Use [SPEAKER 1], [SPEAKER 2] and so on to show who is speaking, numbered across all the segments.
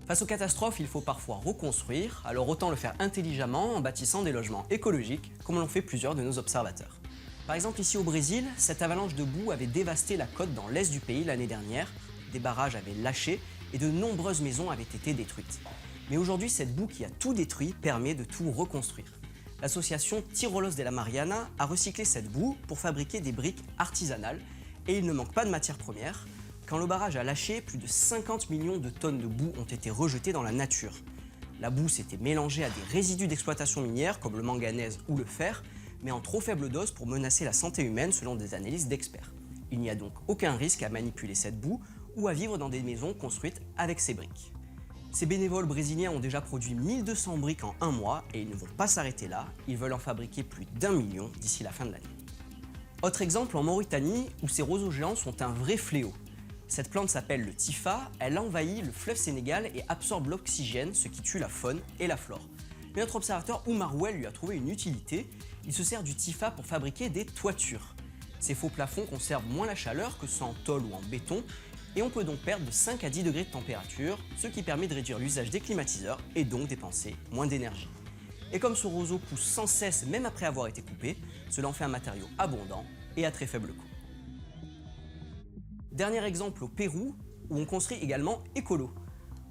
[SPEAKER 1] Face aux catastrophes, il faut parfois reconstruire, alors autant le faire intelligemment en bâtissant des logements écologiques, comme l'ont fait plusieurs de nos observateurs. Par exemple, ici au Brésil, cette avalanche de boue avait dévasté la côte dans l'est du pays l'année dernière, des barrages avaient lâché et de nombreuses maisons avaient été détruites. Mais aujourd'hui, cette boue qui a tout détruit permet de tout reconstruire. L'association Tirolos de la Mariana a recyclé cette boue pour fabriquer des briques artisanales et il ne manque pas de matières premières. Quand le barrage a lâché, plus de 50 millions de tonnes de boue ont été rejetées dans la nature. La boue s'était mélangée à des résidus d'exploitation minière comme le manganèse ou le fer, mais en trop faible dose pour menacer la santé humaine selon des analyses d'experts. Il n'y a donc aucun risque à manipuler cette boue ou à vivre dans des maisons construites avec ces briques. Ces bénévoles brésiliens ont déjà produit 1200 briques en un mois et ils ne vont pas s'arrêter là, ils veulent en fabriquer plus d'1 million d'ici la fin de l'année. Autre exemple en Mauritanie où ces roseaux géants sont un vrai fléau. Cette plante s'appelle le tifa, elle envahit le fleuve Sénégal et absorbe l'oxygène, ce qui tue la faune et la flore. Mais notre observateur Oumar Ouel lui a trouvé une utilité, il se sert du tifa pour fabriquer des toitures. Ces faux plafonds conservent moins la chaleur que ceux en tôle ou en béton, et on peut donc perdre de 5 à 10 degrés de température, ce qui permet de réduire l'usage des climatiseurs et donc dépenser moins d'énergie. Et comme ce roseau pousse sans cesse même après avoir été coupé, cela en fait un matériau abondant et à très faible coût. Dernier exemple au Pérou, où on construit également écolo.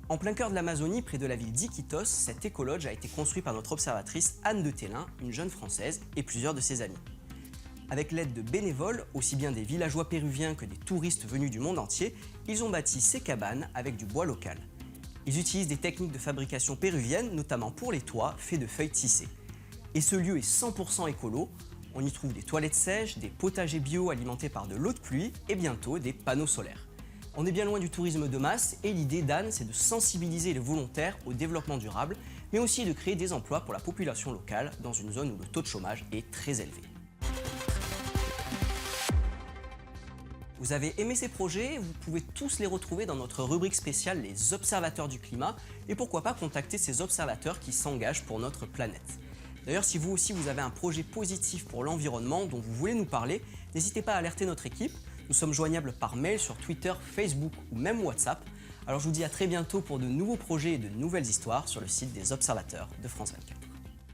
[SPEAKER 1] En plein cœur de l'Amazonie, près de la ville d'Iquitos, cet écologe a été construit par notre observatrice Anne de Télin, une jeune française, et plusieurs de ses amis. Avec l'aide de bénévoles, aussi bien des villageois péruviens que des touristes venus du monde entier, ils ont bâti ces cabanes avec du bois local. Ils utilisent des techniques de fabrication péruviennes, notamment pour les toits faits de feuilles tissées. Et ce lieu est 100% écolo. On y trouve des toilettes sèches, des potagers bio alimentés par de l'eau de pluie et bientôt des panneaux solaires. On est bien loin du tourisme de masse et l'idée d'Anne, c'est de sensibiliser les volontaires au développement durable, mais aussi de créer des emplois pour la population locale dans une zone où le taux de chômage est très élevé. Vous avez aimé ces projets? Vous pouvez tous les retrouver dans notre rubrique spéciale Les Observateurs du climat et pourquoi pas contacter ces observateurs qui s'engagent pour notre planète. D'ailleurs, si vous aussi vous avez un projet positif pour l'environnement dont vous voulez nous parler, n'hésitez pas à alerter notre équipe. Nous sommes joignables par mail sur Twitter, Facebook ou même WhatsApp. Alors je vous dis à très bientôt pour de nouveaux projets et de nouvelles histoires sur le site des Observateurs de France 24.